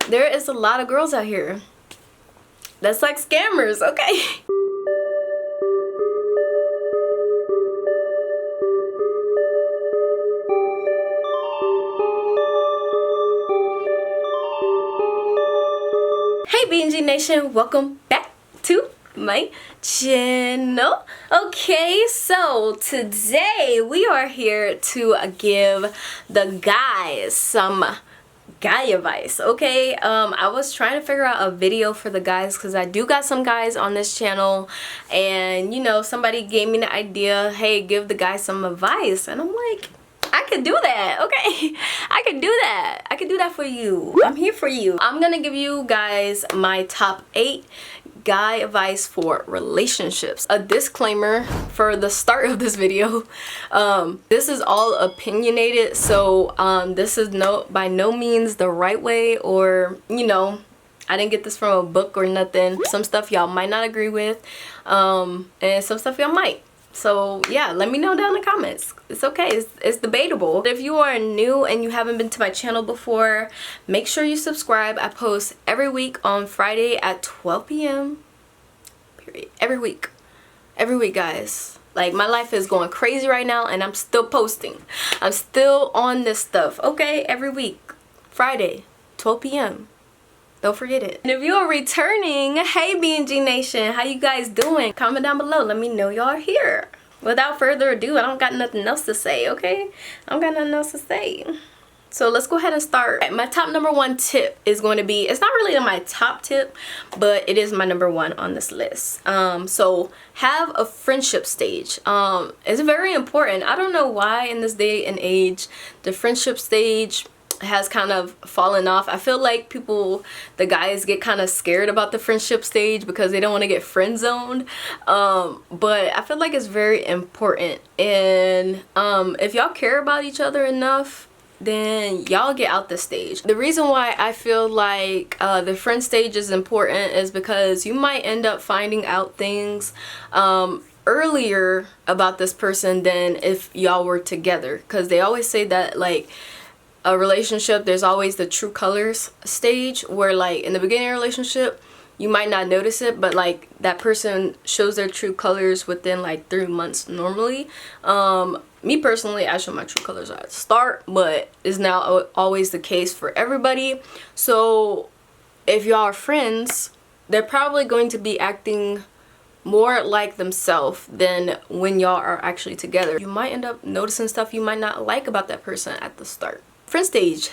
There is a lot of girls out here that's like scammers, okay? Hey BNG Nation, welcome back to my channel. Okay, so today we are here to give the guys some guy advice. Okay, I was trying to figure out a video for the guys because I do got some guys on this channel, and you know, somebody gave me the idea, hey, give the guys some advice, and I'm like, I could do that, okay? I could do that. I could do that for you. I'm here for you. I'm gonna give you guys my top 8 guy advice for relationships. A disclaimer for the start of this video, this is all opinionated, so this is by no means the right way, or you know, I didn't get this from a book or nothing. Some stuff y'all might not agree with, and some stuff y'all might. So yeah, let me know down in the comments. It's okay, it's debatable. If you are new and you haven't been to my channel before, make sure you subscribe. I post every week on Friday at 12 p.m. period. Every week guys. Like, my life is going crazy right now and I'm still posting. I'm still on this stuff, okay? Every week, Friday, 12 p.m. Don't forget it. And if you are returning, hey BNG Nation, how you guys doing? Comment down below, let me know y'all are here. Without further ado, I don't got nothing else to say, okay? I don't got nothing else to say. So let's go ahead and start. My top number 1 tip is going to be, it's not really my top tip, but it is my number 1 on this list. So have a friendship stage. It's very important. I don't know why in this day and age, the friendship stage has kind of fallen off. I feel like the guys get kind of scared about the friendship stage because they don't want to get friend zoned, but I feel like it's very important, and if y'all care about each other enough, then y'all get out the stage. The reason why I feel like the friend stage is important is because you might end up finding out things earlier about this person than if y'all were together, because they always say that, like, a relationship, there's always the true colors stage, where like in the beginning of a relationship you might not notice it, but like that person shows their true colors within like 3 months normally. Me personally, I show my true colors at the start, but it's now always the case for everybody. So if y'all are friends, they're probably going to be acting more like themselves than when y'all are actually together. You might end up noticing stuff you might not like about that person at the start. Friend stage,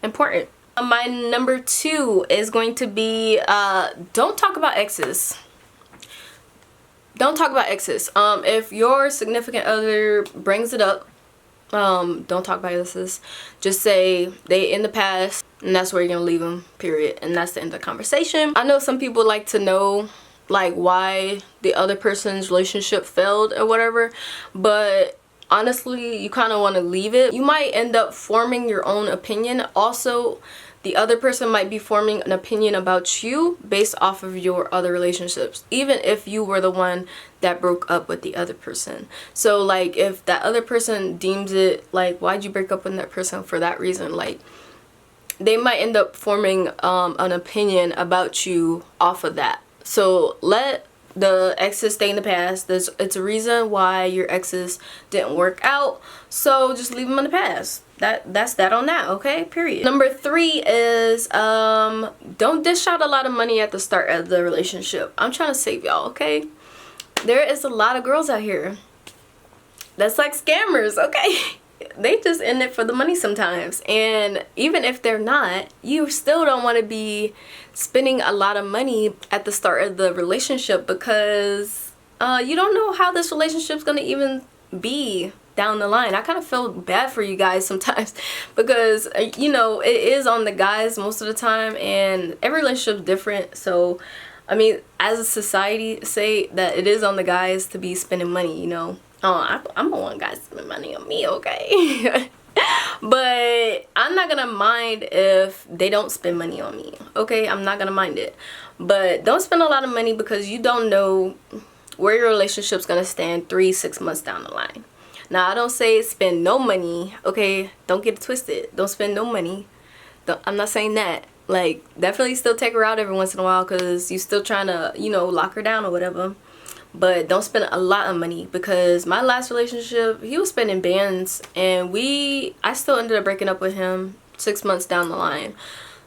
important. My number 2 is going to be don't talk about exes. Don't talk about exes. If your significant other brings it up, don't talk about exes. Just say they in the past, and that's where you're gonna leave them, period, and that's the end of the conversation. I know some people like to know like why the other person's relationship failed or whatever, but honestly, you kind of want to leave it. You might end up forming your own opinion. Also, the other person might be forming an opinion about you based off of your other relationships, even if you were the one that broke up with the other person. So like, if that other person deems it like, why'd you break up with that person for that reason, like they might end up forming an opinion about you off of that. So let the exes stay in the past. It's a reason why your exes didn't work out, so just leave them in the past. That's that on that, okay, period. Number 3 is don't dish out a lot of money at the start of the relationship. I'm trying to save y'all, okay? There is a lot of girls out here that's like scammers, okay? They just in it for the money sometimes, and even if they're not, you still don't want to be spending a lot of money at the start of the relationship, because you don't know how this relationship's gonna even be down the line. I kind of feel bad for you guys sometimes because you know, it is on the guys most of the time, and every relationship's different. So I mean, as a society, say that it is on the guys to be spending money, you know. I'm the one guy spending money on me, okay? But I'm not gonna mind if they don't spend money on me, okay? I'm not gonna mind it. But don't spend a lot of money, because you don't know where your relationship's gonna stand 3-6 months down the line. Now, I don't say spend no money, okay? Don't get it twisted. Don't spend no money. I'm not saying that. Like, definitely still take her out every once in a while because you still trying to, you know, lock her down or whatever. But don't spend a lot of money, because my last relationship, he was spending bands, and I still ended up breaking up with him 6 months down the line.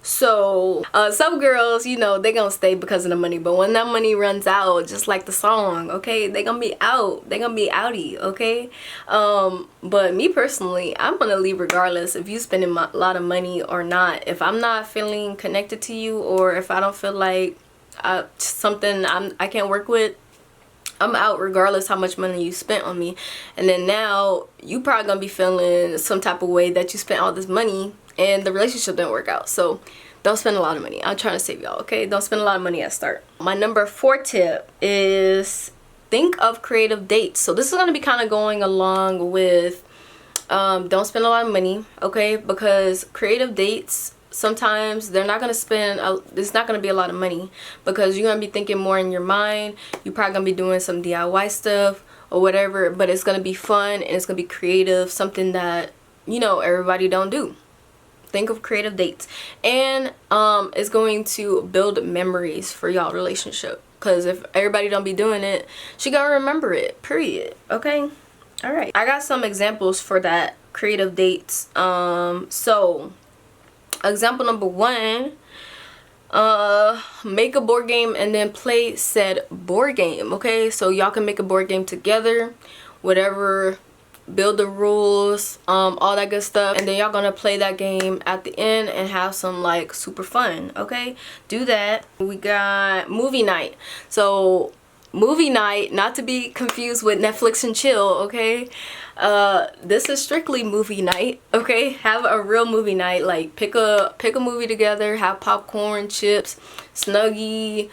So some girls, you know, they gonna stay because of the money, but when that money runs out, just like the song, okay, they gonna be out, they gonna be outie, okay. But me personally, I'm gonna leave regardless if you spending a lot of money or not. If I'm not feeling connected to you, or if I don't feel like something I can't work with, I'm out regardless how much money you spent on me. And then now you probably gonna be feeling some type of way that you spent all this money and the relationship didn't work out. So don't spend a lot of money. I'm trying to save y'all, okay? Don't spend a lot of money at start. My number 4 tip is think of creative dates. So this is gonna be kind of going along with don't spend a lot of money, okay? Because creative dates, sometimes they're not gonna spend it's not gonna be a lot of money, because you're gonna be thinking more in your mind. You're probably gonna be doing some DIY stuff or whatever, but it's gonna be fun and it's gonna be creative, something that, you know, everybody don't do. Think of creative dates, and it's going to build memories for y'all relationship, because if everybody don't be doing it, she gonna remember it, period. Okay, all right, I got some examples for that creative dates. So example number 1, make a board game and then play said board game. Okay, so y'all can make a board game together, whatever, build the rules, all that good stuff, and then y'all gonna play that game at the end and have some like super fun. Okay, do that. We got movie night. So movie night, not to be confused with Netflix and chill, okay? This is strictly movie night, okay? Have a real movie night. Like pick a movie together, have popcorn, chips, Snuggie,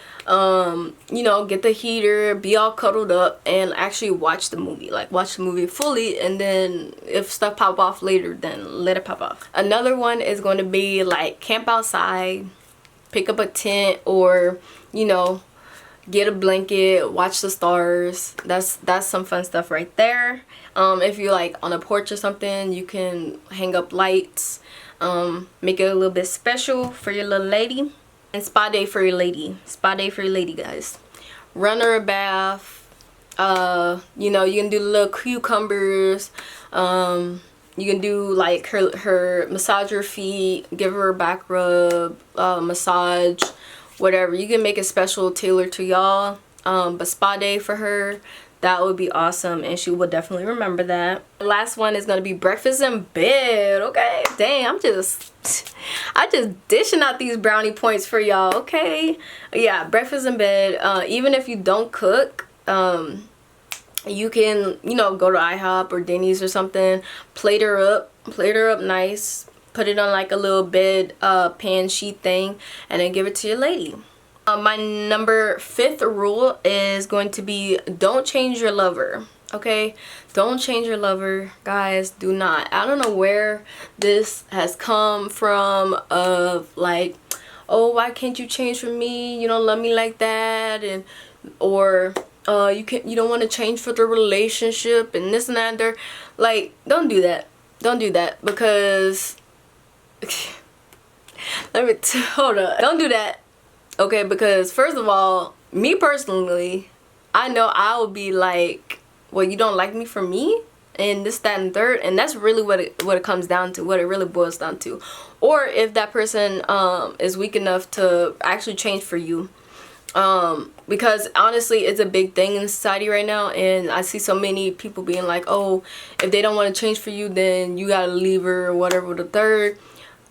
you know, get the heater, be all cuddled up, and actually watch the movie. Like watch the movie fully, and then if stuff pop off later, then let it pop off. Another one is going to be like camp outside, pick up a tent, or, you know, get a blanket, watch the stars. That's some fun stuff right there. If you're like on a porch or something, you can hang up lights, make it a little bit special for your little lady. And spa day for your lady. Spa day for your lady, guys. Run her a bath. You know, you can do little cucumbers. You can do like her massage her feet, give her a back rub, massage, whatever. You can make it special, tailored to y'all. But spa day for her, that would be awesome, and she will definitely remember that. The last one is gonna be breakfast in bed. Okay, dang, I just dishing out these brownie points for y'all. Okay, yeah, breakfast in bed. Even if you don't cook, you can, you know, go to IHOP or Denny's or something, plate her up nice, put it on like a little bed pan sheet thing, and then give it to your lady. My number 5th rule is going to be don't change your lover. Okay, don't change your lover, guys. Do not. I don't know where this has come from, of like, oh, why can't you change for me, you don't love me like that, and or you don't want to change for the relationship and this and that and there. Like, don't do that. Don't do that, because hold up, don't do that. Okay, because first of all, me personally, I know I will be like, well, you don't like me for me, and this, that, and third, and that's really what it comes down to, what it really boils down to. Or if that person is weak enough to actually change for you, because honestly, it's a big thing in society right now, and I see so many people being like, oh, if they don't want to change for you, then you gotta leave her, or whatever, the third.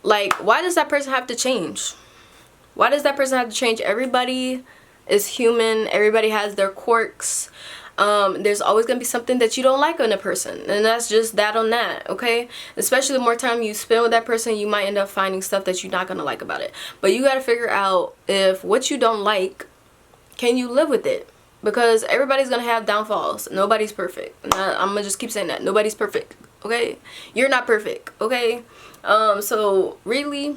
Like, why does that person have to change? Why does that person have to change? Everybody is human. Everybody has their quirks. There's always gonna be something that you don't like on a person, and that's just that on that, okay? Especially the more time you spend with that person, you might end up finding stuff that you're not gonna like about it. But you gotta figure out if what you don't like, can you live with it? Because everybody's gonna have downfalls. Nobody's perfect. I'm gonna just keep saying that. Nobody's perfect, okay? You're not perfect, okay? So really,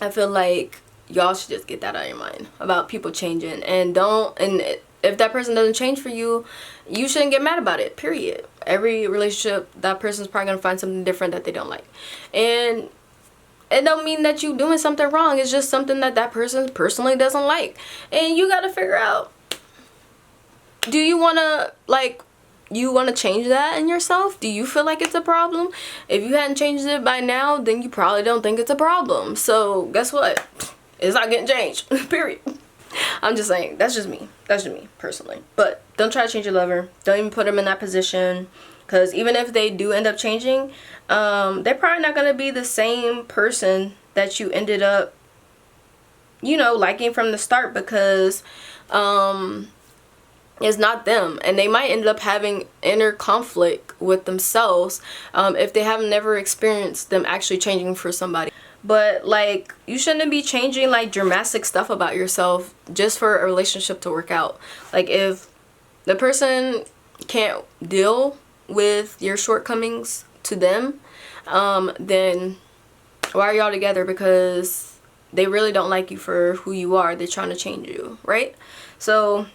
I feel like y'all should just get that out of your mind about people changing, and if that person doesn't change for you, you shouldn't get mad about it, period. Every relationship, that person's probably gonna find something different that they don't like, and it don't mean that you doing something wrong. It's just something that that person personally doesn't like, and you gotta figure out, do you want to, like, you want to change that in yourself? Do you feel like it's a problem? If you hadn't changed it by now, then you probably don't think it's a problem. So guess what? It's not getting changed. Period. I'm just saying, that's just me. That's just me personally. But don't try to change your lover. Don't even put them in that position, because even if they do end up changing, they're probably not going to be the same person that you ended up, you know, liking from the start, because it's not them, and they might end up having inner conflict with themselves if they have never experienced them actually changing for somebody. But like, you shouldn't be changing like dramatic stuff about yourself just for a relationship to work out. Like, if the person can't deal with your shortcomings to them, then why are y'all together? Because they really don't like you for who you are. They're trying to change you, right? So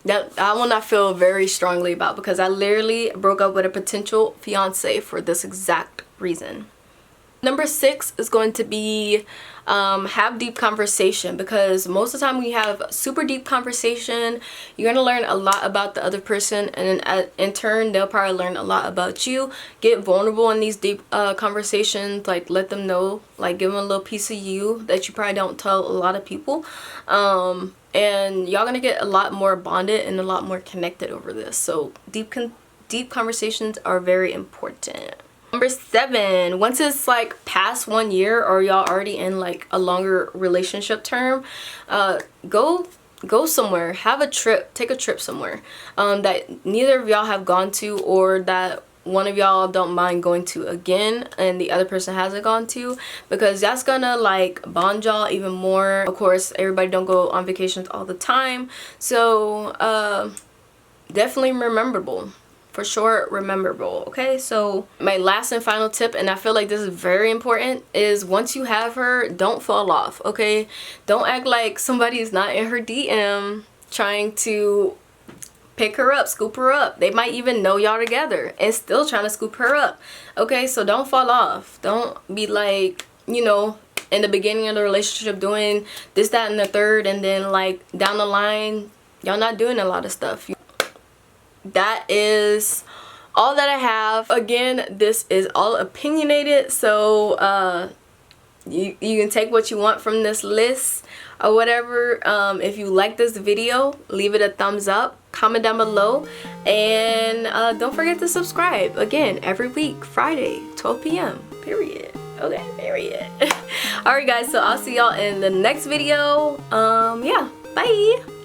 that I will not feel very strongly about, because I literally broke up with a potential fiance for this exact reason. Number 6 is going to be have deep conversation, because most of the time when you have super deep conversation, you're going to learn a lot about the other person, and then in turn they'll probably learn a lot about you. Get vulnerable in these deep conversations, like let them know, like give them a little piece of you that you probably don't tell a lot of people, and y'all gonna get a lot more bonded and a lot more connected over this. So deep conversations are very important. Number 7, once it's like past 1 year, or y'all already in like a longer relationship term, go somewhere, have a trip, take a trip somewhere that neither of y'all have gone to, or that one of y'all don't mind going to again and the other person hasn't gone to, because that's gonna like bond y'all even more. Of course, everybody don't go on vacations all the time, so definitely rememberable. For sure, rememberable. Okay, so my last and final tip, and I feel like this is very important, is once you have her, don't fall off. Okay, don't act like somebody's not in her DM trying to pick her up, scoop her up. They might even know y'all together and still trying to scoop her up. Okay, so don't fall off. Don't be like, you know, in the beginning of the relationship doing this, that, and the third, and then like down the line y'all not doing a lot of stuff. That is all that I have. Again, this is all opinionated, so you can take what you want from this list or whatever. If you like this video, leave it a thumbs up, comment down below, and don't forget to subscribe. Again, every week, Friday, 12 p.m. period. Okay, period. Alright guys, so I'll see y'all in the next video. Yeah, bye.